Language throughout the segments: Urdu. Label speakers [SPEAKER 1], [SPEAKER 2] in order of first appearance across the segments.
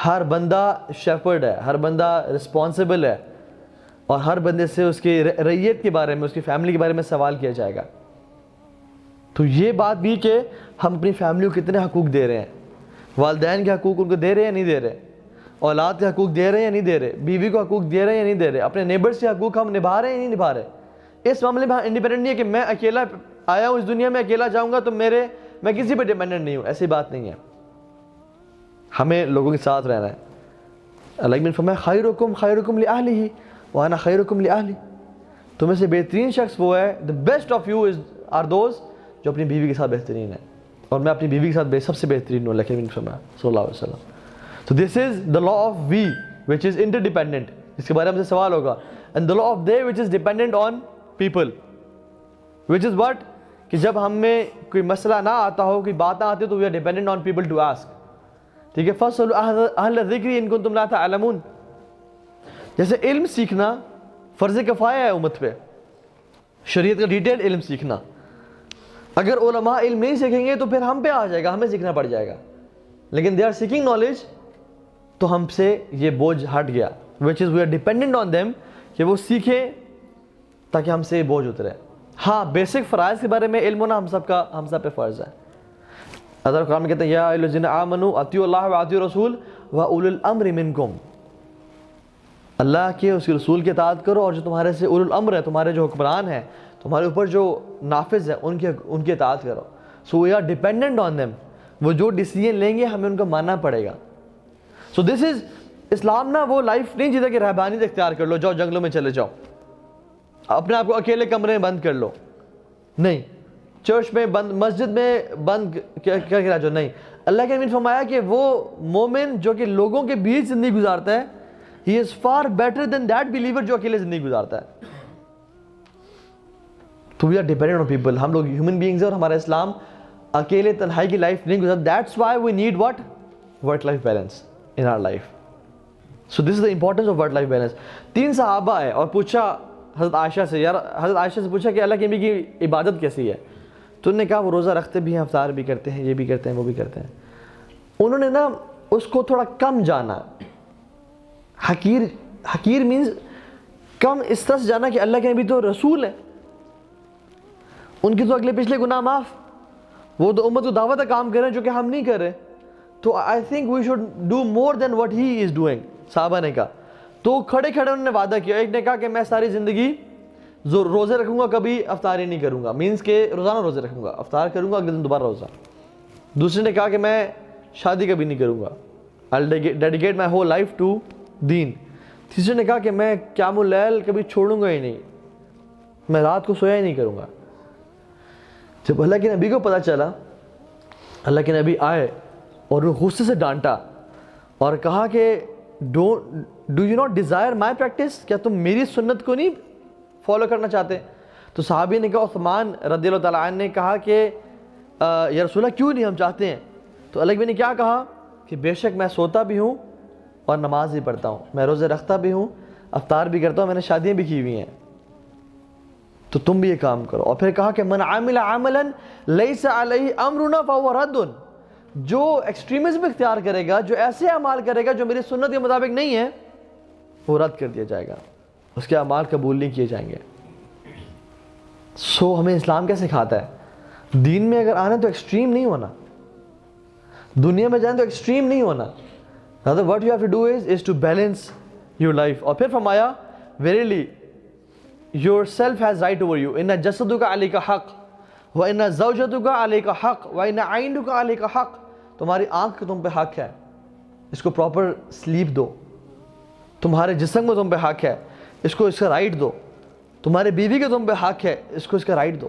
[SPEAKER 1] ہر بندہ شیپرڈ ہے، ہر بندہ رسپانسبل ہے، اور ہر بندے سے اس کی رعیت کے بارے میں، اس کی فیملی کے بارے میں سوال کیا جائے گا. تو یہ بات بھی کہ ہم اپنی فیملی کو کتنے حقوق دے رہے ہیں، والدین کے حقوق ان کو دے رہے ہیں یا نہیں دے رہے، اولاد کے حقوق دے رہے ہیں یا نہیں دے رہے، بیوی کو حقوق دے رہے ہیں یا نہیں دے رہے، اپنے نیبرز کے حقوق ہم نبھا رہے ہیں یا نہیں نبھا رہے. اس معاملے میں انڈیپینڈنٹ نہیں ہے کہ میں اکیلا آیا ہوں اس دنیا میں، اکیلا جاؤں گا تو میں کسی پہ ڈیپینڈنٹ نہیں ہوں. ایسی بات نہیں ہے، ہمیں لوگوں کے ساتھ رہنا ہے. اللہ نے فرمایا خیرکم خیرکم لأہلہ وانا خیرکم لأہلی. تمہیں سے بہترین شخص وہ ہے، the best of you are those جو اپنی بیوی کے ساتھ بہترین ہے، اور میں اپنی بیوی کے ساتھ سب سے بہترین ہوں. اللہ نے فرمایا صلی اللہ علیہ وسلم. So this is the law of we which is interdependent، اس کے بارے میں سے سوال ہوگا. and the law of they which is dependent on people which is what، کہ جب ہم میں کوئی مسئلہ نہ آتا ہو، کوئی بات نہ آتی تو we are dependent on people to ask. ٹھیک ہے، فَاسْأَلُوا أَهْلَ الذِّكْرِ إِن كُنتُمْ لَا تَعْلَمُونَ. جیسے علم سیکھنا فرض کفایہ ہے امت پہ، شریعت کا ڈیٹیل علم سیکھنا. اگر علماء علم نہیں سیکھیں گے تو پھر ہم پہ آ جائے گا، ہمیں سیکھنا پڑ جائے گا. لیکن they are seeking knowledge، تو ہم سے یہ بوجھ ہٹ گیا، which is we are dependent on them، کہ وہ سیکھیں تاکہ ہم سے یہ بوجھ اترے. ہاں بیسک فرائض کے بارے میں علم ہونا ہم سب پہ فرض ہے. اللہ قرآن میں کہتے ہیں یا ایھا الذین آمنوا اطیعوا اللہ واطیعوا الرسول واولی الامر منکم. اللہ کے اس کے رسول کی اطاعت کرو، اور جو تمہارے سے اولو الامر ہے، تمہارے جو حکمران ہیں، تمہارے اوپر جو نافذ ہے، ان کی اطاعت کرو. So we are dependent on them. وہ جو ڈیسیجن لیں گے ہمیں ان کو ماننا پڑے گا. سو دس از اسلام نا وہ لائف نہیں جیتا کہ رہبانیت اختیار کر لو، جاؤ جنگلوں میں چلے جاؤ، اپنے آپ کو اکیلے کمرے میں بند کر لو. نہیں، چرچ میں بند، مسجد میں بند کیا رہ جاؤ. نہیں، اللہ کے نبی نے فرمایا کہ وہ مومن جو کہ لوگوں کے بیچ زندگی گزارتا ہے، he is far better than that believer جو اکیلے زندگی گزارتا ہے. تو we are dependent on people. ہم لوگ ہیومن بینگز ہیں اور ہمارا اسلام اکیلے تنہائی کی لائف نہیں گزارتا. That's why we need what? Work life balance in our life. So this is the importance of work life balance. 3 صحابہ آئے اور پوچھا حضرت عائشہ سے، یار حضرت عائشہ سے پوچھا کہ اللہ کے نبی کی عبادت کیسی ہے؟ تو انہوں نے کہا وہ روزہ رکھتے بھی ہیں، افطار بھی کرتے ہیں، یہ بھی کرتے ہیں، وہ بھی کرتے ہیں. انہوں نے نا اس کو تھوڑا کم جانا. حقیر مینز کم اس طرح سے جانا کہ اللہ کے نبی تو رسول ہے، ان کی تو اگلے پچھلے گناہ معاف، وہ تو امت کو دعوت کا کام کر رہے ہیں جو کہ ہم نہیں کر رہے. تو I think we should do more than what he is doing. صحابہ نے کہا. تو کھڑے انہوں نے وعدہ کیا. ایک نے کہا کہ میں ساری زندگی روزے رکھوں گا، کبھی افطار ہی نہیں کروں گا، مینس کہ روزانہ روزے رکھوں گا، افطار کروں گا، اگلے دن دوبارہ روزہ. دوسرے نے کہا کہ میں شادی کبھی نہیں کروں گا، I'll dedicate my whole life to دین. تیسرے نے کہا کہ میں قیام اللیل کبھی چھوڑوں گا ہی نہیں، میں رات کو سویا ہی نہیں کروں گا. جب اللہ کے نبی کو پتہ چلا، اللہ کے نبی آئے اور وہ غصے سے ڈانٹا اور کہا کہ do you not Dzire my practice, کیا تم میری سنت کو نہیں فالو کرنا چاہتے؟ تو صحابی نے کہا، عثمان رضی اللہ تعالیٰ عنہ نے کہا کہ یا رسول اللہ کیوں نہیں، ہم چاہتے ہیں. تو اللہ کے نبی نے کیا کہا کہ بے شک میں سوتا بھی ہوں اور نماز بھی پڑھتا ہوں، میں روزے رکھتا بھی ہوں، افطار بھی کرتا ہوں، میں نے شادیاں بھی کی ہوئی ہیں، تو تم بھی یہ کام کرو. اور پھر کہا کہ من عامل عملا لیس علیہ امرنا فہو رد. جو ایکسٹریمزم اختیار کرے گا، جو ایسے اعمال کرے گا جو میری سنت کے مطابق نہیں ہے، وہ رد کر دیا جائے گا، اس کے اعمال قبول نہیں کیے جائیں گے. سو ہمیں اسلام کیا سکھاتا ہے؟ دین میں اگر آنا تو ایکسٹریم نہیں ہونا، دنیا میں جانا تو ایکسٹریم نہیں ہونا. What you have to do is to balance your life. اور پھر فرمایا verily yourself has right over you. إِنَّ جَسَدُكَ عَلَيْكَ حَقٌ وَإِنَّ زَوْجَتُكَ عَلَيْكَ حَقٌ وَإِنَّ عَيْنُكَ عَلَيْكَ حَقٌ. تمہاری آنکھ تم پہ حق ہے، اس کو پراپر سلیپ دو. تمہارے جسم کو تم پہ حق ہے، اس کو اس کا رائٹ دو. تمہارے بیوی کو تم پہ حق ہے، اس کو اس کا رائٹ دو.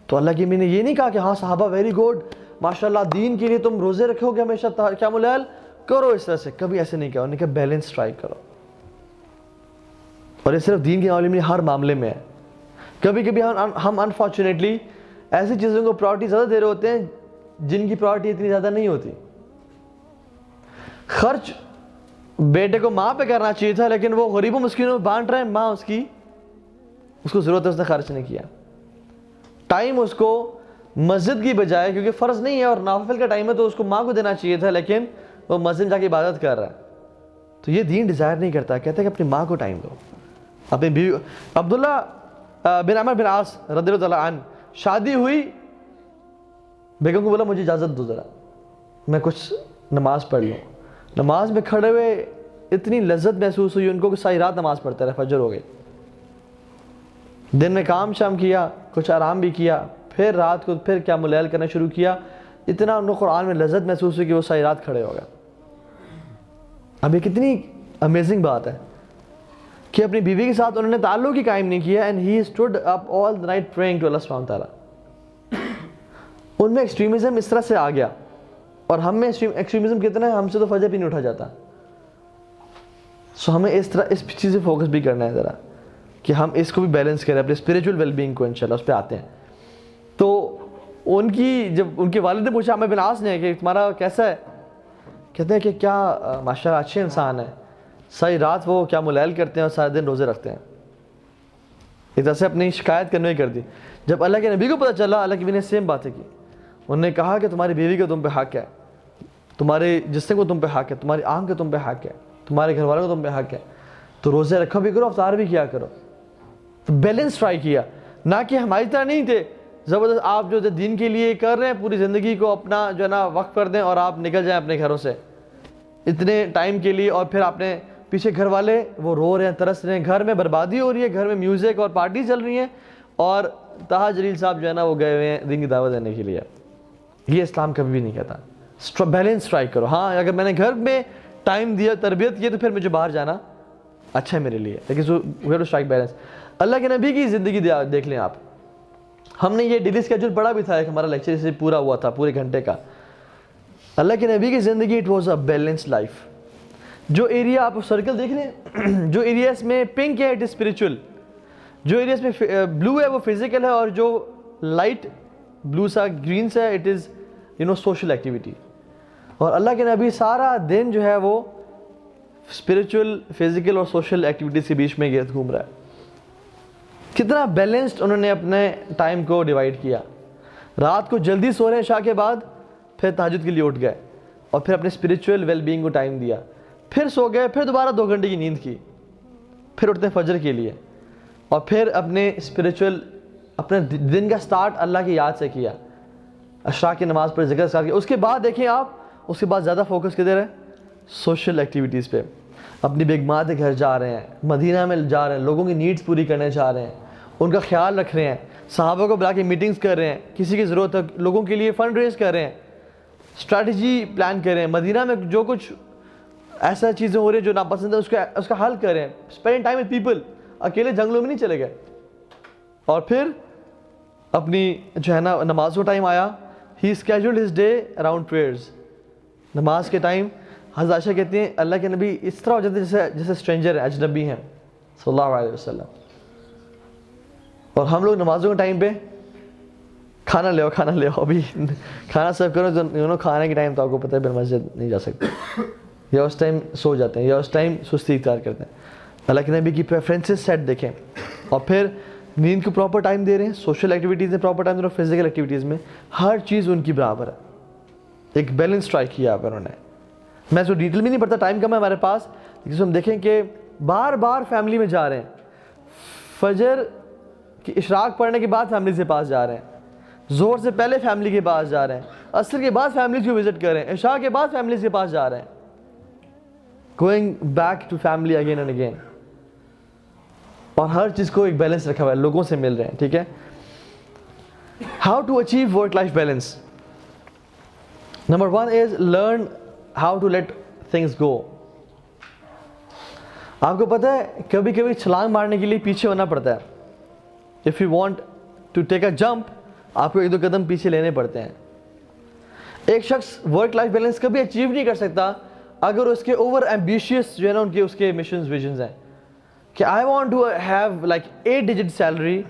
[SPEAKER 1] تو اللہ کی میں نے یہ نہیں کہا کہ ہاں صحابہ ویری گڈ ماشاءاللہ دین کے لیے تم روزے رکھو گے ہمیشہ، قیام اللیل کرو، اس طرح سے کبھی ایسے نہیں کہا. انہوں نے کہا بیلنس ٹرائی کرو. اور یہ صرف دین کے معاملے میں، ہر معاملے میں ہے. کبھی کبھی ہم انفارچونیٹلی ایسی چیزوں کو پرائرٹی زیادہ دے رہے ہوتے ہیں جن کی پرائرٹی اتنی زیادہ نہیں ہوتی. خرچ بیٹے کو ماں پہ کرنا چاہیے تھا، لیکن وہ غریبوں مسکینوں میں بانٹ رہے ہیں، ماں اس کو ضرورت ہے، اس نے خرچ نہیں کیا. ٹائم اس کو مسجد کی بجائے، کیونکہ فرض نہیں ہے اور نافل کا ٹائم ہے تو اس کو ماں کو دینا چاہیے تھا، لیکن وہ مسجد جا کے عبادت کر رہا ہے. تو یہ دین ڈیزائر نہیں کرتا, کہتا ہے کہ اپنی ماں کو ٹائم دو, اپنی بیوی. عبداللہ بن عمرو بن عاص رضی اللہ تعالیٰ عنہ, شادی ہوئی, بیگم کو بولا مجھے اجازت دو ذرا میں کچھ نماز پڑھ لوں. نماز میں کھڑے ہوئے اتنی لذت محسوس ہوئی ان کو کہ ساری رات نماز پڑھتے رہے, فجر ہو گئی. دن میں کام شام کیا, کچھ آرام بھی کیا, پھر رات کو پھر قیام اللیل کرنا شروع کیا. اتنا ان کو قرآن میں لذت محسوس ہوئی کہ وہ ساری رات کھڑے ہو گئے. اب یہ کتنی امیزنگ بات ہے کہ اپنی بیوی کے ساتھ انہوں نے تعلق ہی قائم نہیں کیا, and he stood up all the night praying to Allah سبحانہ تعالیٰ. ان میں ایکسٹریمزم اس طرح سے آ گیا, اور ہم میں ایکسٹریمزم کتنا ہے, ہم سے تو فجر بھی نہیں اٹھا جاتا. سو ہمیں اس طرح اس چیز سے فوکس بھی کرنا ہے ذرا کہ ہم اس کو بھی بیلنس کریں, اپنے اسپریچول ویل بینگ کو انشاءاللہ اس پہ آتے ہیں. تو ان کی جب ان کے والد نے پوچھا عمرو بن عاص نے کہ تمہارا کیسا ہے, کہتے ہیں کہ کیا ماشاءاللہ اچھے انسان ہیں, ساری رات وہ قیام اللیل کرتے ہیں اور سارے دن روزے رکھتے ہیں. ایک طرح سے اپنی شکایت کرنے ہی کر دی. جب اللہ کے نبی کو پتہ چلا, اللہ کے نبی نے سیم باتیں کی. انہوں نے کہا کہ تمہاری بیوی کا تم پہ حق ہے, تمہارے جسم کو تم پہ حق ہے, تمہاری آنکھ کا تم پہ حق ہے, تمہارے گھر والوں کو تم پہ حق ہے, تو روزے رکھا بھی کرو, افطار بھی کیا کرو. تو بیلنس ٹرائی کیا, نہ کہ ہماری طرح نہیں تھے زبردست آپ جو دین کے لیے کر رہے ہیں پوری زندگی کو اپنا جو ہے نا وقف کر دیں اور آپ نکل جائیں اپنے گھروں سے اتنے ٹائم کے لیے, اور پھر آپ نے پیچھے گھر والے وہ رو رہے ہیں, ترس رہے ہیں, گھر میں بربادی ہو رہی ہے, گھر میں میوزک اور پارٹی چل رہی ہیں, اور طاہا جلیل صاحب جو ہے نا وہ گئے ہوئے ہیں دین کی دعوت دینے کے لیے. یہ اسلام کبھی بھی نہیں کہتا. بیلنس ٹرائی کرو. ہاں اگر میں نے گھر میں ٹائم دیا, تربیت کی, تو پھر مجھے باہر جانا اچھا ہے میرے لیے, لیکن اسٹرائک بیلنس. اللہ کے نبی کی زندگی دیکھ لیں آپ. ہم نے یہ ڈیلی اسکیجول پڑھا بھی تھا, ایک ہمارا لیکچر سے پورا ہوا تھا پورے گھنٹے کا. اللہ کے نبی کی زندگی it was a balance life. جو ایریا آپ سرکل دیکھ لیں, جو ایریاز میں پنک ہے اٹ از اسپریچول, جو ایریاز میں بلو ہے وہ فزیکل ہے, اور جو لائٹ بلو سا گرین سا اٹ از سوشل ایکٹیویٹی. اور اللہ کے نبی سارا دن جو ہے وہ اسپریچول, فزیکل اور سوشل ایکٹیویٹیز کے بیچ میں گرد گھوم رہا ہے. کتنا بیلنسڈ انہوں نے اپنے ٹائم کو ڈیوائڈ کیا. رات کو جلدی سو رہے ہیں عشاء کے بعد, پھر تہجد کے لیے اٹھ گئے, اور پھر اپنے اسپریچول ویل بینگ کو ٹائم دیا, پھر سو گئے, پھر دوبارہ 2 گھنٹے کی نیند کی, پھر اٹھتے ہیں فجر کے لیے, اور پھر اپنے اسپریچول اپنے دن کا سٹارٹ اللہ کی یاد سے کیا, عشاء کی نماز پر ذکر کیا. اس کے بعد دیکھیں آپ, اس کے بعد زیادہ فوکس کدھر ہے, سوشل ایکٹیویٹیز پہ. اپنی بیگمات کے گھر جا رہے ہیں, مدینہ میں جا رہے ہیں, لوگوں کی نیڈز پوری کرنے جا رہے ہیں, ان کا خیال رکھ رہے ہیں, صحابہ کو بلا کے میٹنگز کر رہے ہیں, کسی کی ضرورت ہے لوگوں کے لیے فنڈ ریز کر رہے ہیں, اسٹریٹجی پلان کر رہے ہیں, مدینہ میں جو کچھ ایسا چیزیں ہو رہی ہیں جو ناپسند ہے اس کا حل کر رہے ہیں. اسپینڈ ٹائم وتھ پیپل, اکیلے جنگلوں میں نہیں چلے گئے. اور پھر اپنی جو ہے نا نماز کا ٹائم آیا, he scheduled his day around prayers. نماز کے ٹائم حضرت عائشہ کہتی ہیں اللہ کے نبی اس طرح ہو جاتے ہیں جیسے اسٹرینجر ہیں, اجنبی ہیں صلی اللہ علیہ وسلم. اور ہم لوگ نمازوں کے ٹائم پہ کھانا لے آؤ, ابھی کھانا سرو کرو, کھانے کے ٹائم تو آپ کو پتہ ہے پھر مسجد نہیں جا سکتے, یا اس ٹائم سو جاتے ہیں, یا اس ٹائم سستی اختیار کرتے ہیں. اللہ کے نبی کی پریفرنسز سیٹ دیکھیں, اور پھر نیند کو پراپر ٹائم دے رہے ہیں, سوشل ایکٹیویٹیز میں پراپر ٹائم دے رہے ہیں, فزیکل ایکٹیویٹیز میں ہر چیز ان کی برابر ہے. ایک بیلنس ٹرائی کیا آپ انہوں نے. میں اس کو ڈیٹیل بھی نہیں پڑھتا, ٹائم کم ہے ہمارے پاس, لیکن ہم دیکھیں کہ بار بار فیملی میں جا رہے ہیں, فجر کی اشراق پڑھنے کے بعد فیملی سے پاس جا رہے ہیں, ظہر سے پہلے فیملی کے پاس جا رہے ہیں, عصر کے بعد فیملی کو وزٹ کر رہے ہیں, عشاء کے بعد فیملی کے پاس جا رہے ہیں, going back to family again and again. اور ہر چیز کو ایک بیلنس رکھا ہوا ہے, لوگوں سے مل رہے ہیں. ٹھیک ہے, how to achieve work life balance. Number 1 is learn how to let things go. آپ کو پتہ ہے کبھی کبھی چھلانگ مارنے کے لیے پیچھے ہونا پڑتا ہے. If you want to take a jump, آپ کو 1-2 قدم پیچھے لینے پڑتے ہیں. ایک شخص ورک لائف بیلنس کبھی اچیو نہیں کر سکتا اگر اس کے اوور ایمبیشیس جو ہے نا ان کے اس کے مشنز ویژنز ہیں کہ I want to have like 8 digit salary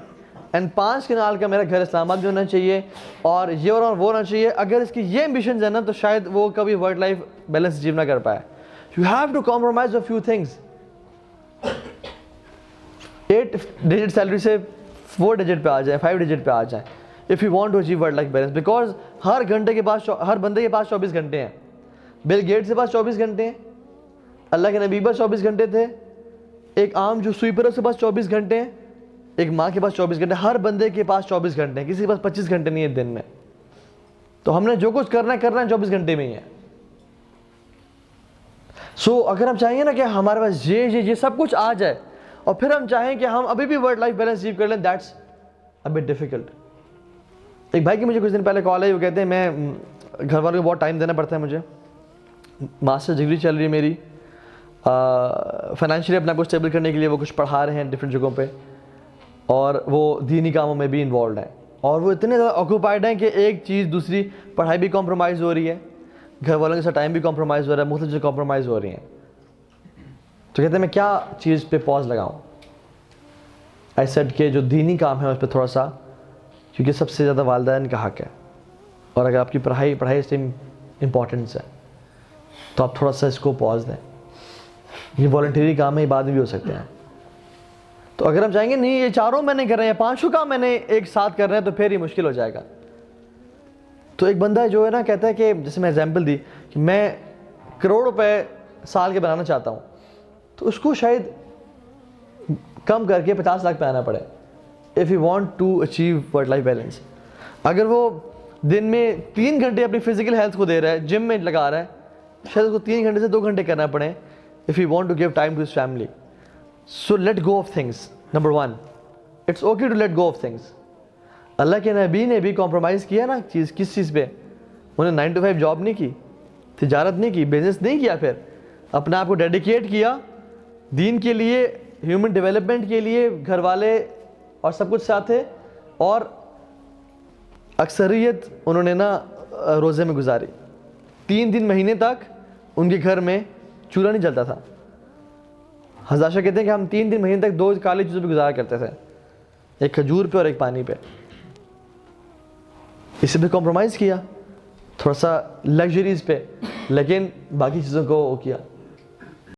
[SPEAKER 1] and 5 kanal کا میرا گھر اسلام آباد میں ہونا چاہیے, اور یہ اور وہ ہونا چاہیے. اگر اس کی یہ ایمبیشنز ہیں نا تو شاید وہ کبھی ورک لائف بیلنس اچیو نہ کر پائے. You have to compromise a few things. 8 digit salary سے 4 ڈیجٹ پہ آ جائیں, 5 ڈیجٹ پہ آ جائیں, if you want to achieve work life balance. Because ہر گھنٹے کے پاس, ہر بندے کے پاس 24 گھنٹے ہیں. بل گیٹس کے پاس 24 گھنٹے ہیں, اللہ کے نبی کے پاس 24 گھنٹے تھے, ایک عام جو سویپر ہے اس کے پاس 24 گھنٹے ہیں, ایک ماں کے پاس 24 گھنٹے, ہر بندے کے پاس 24 گھنٹے ہیں, کسی کے پاس 25 گھنٹے نہیں ہے دن میں. تو ہم نے جو کچھ کرنا ہے 24 گھنٹے میں ہی ہے. سو اگر ہم چاہیں گے نا کہ ہمارے پاس یہ سب کچھ آ جائے اور پھر ہم چاہیں کہ ہم ابھی بھی ورک لائف بیلنس اچیو کر لیں, دیٹس اے بٹ ڈیفیکلٹ. ایک بھائی کی مجھے کچھ دن پہلے کال آئی, وہ کہتے ہیں میں گھر والوں کو بہت ٹائم دینا پڑتا ہے مجھے, ماسٹر ڈگری چل رہی ہے میری, فائنینشلی اپنا کو اسٹیبل کرنے کے لیے وہ کچھ پڑھا رہے ہیں ڈفرینٹ جگہوں پہ, اور وہ دینی کاموں میں بھی انوالوڈ ہیں, اور وہ اتنے زیادہ آکوپائڈ ہیں کہ ایک چیز دوسری, پڑھائی بھی کمپرومائز ہو رہی ہے, گھر والوں کے ساتھ ٹائم بھی کمپرومائز ہو رہا ہے, مختلف چیزیں کمپرومائز ہو رہی ہیں. تو کہتے ہیں میں کیا چیز پہ پاز لگاؤں. آئی سیڈ کہ جو دینی کام ہے اس پہ تھوڑا سا, کیونکہ سب سے زیادہ والدین کا حق ہے, اور اگر آپ کی پڑھائی اس ٹائم امپورٹنس ہے تو آپ تھوڑا سا اس کو پاز دیں. یہ والنٹری کام ہے, یہ بعد میں بھی ہو سکتے ہیں. تو اگر ہم چاہیں گے نہیں یہ چاروں میں نہیں کر رہے ہیں, 5 کام میں نے ایک ساتھ کر رہے ہیں, تو پھر یہ مشکل ہو جائے گا. تو ایک بندہ جو ہے نا کہتا ہے کہ جیسے میں ایگزامپل دی کہ میں کروڑ روپے سال کے بنانا چاہتا ہوں, تو اس کو شاید کم کر کے 50 لاکھ پہ آنا پڑے if you want to achieve work life balance. اگر وہ دن میں 3 گھنٹے اپنی فزیکل ہیلتھ کو دے رہا ہے, جم میں لگا رہا ہے, شاید اس کو 3 گھنٹے سے 2 گھنٹے کرنا پڑے if you want to give time to his family. So let go of things. Number 1, it's okay to let go of things. اللہ کے نبی نے بھی کمپرومائز کیا نا کس چیز پہ, انہیں 9 to 5 جاب نہیں کی, تجارت نہیں کی, بزنس نہیں کیا, پھر اپنا آپ کو ڈیڈیکیٹ کیا دین کے لیے, ہیومن ڈیولپمنٹ کے لیے, گھر والے اور سب کچھ ساتھ تھے, اور اکثریت انہوں نے نا روزے میں گزاری. 3 مہینے تک ان کے گھر میں چولہا نہیں جلتا تھا. حضرت کہتے ہیں کہ ہم 3 مہینے تک 2 کالی چیزوں پہ گزارا کرتے تھے, ایک کھجور پہ اور ایک پانی پہ. اس پہ کمپرومائز کیا, تھوڑا سا لگژریز پہ, لیکن باقی چیزوں کو وہ کیا.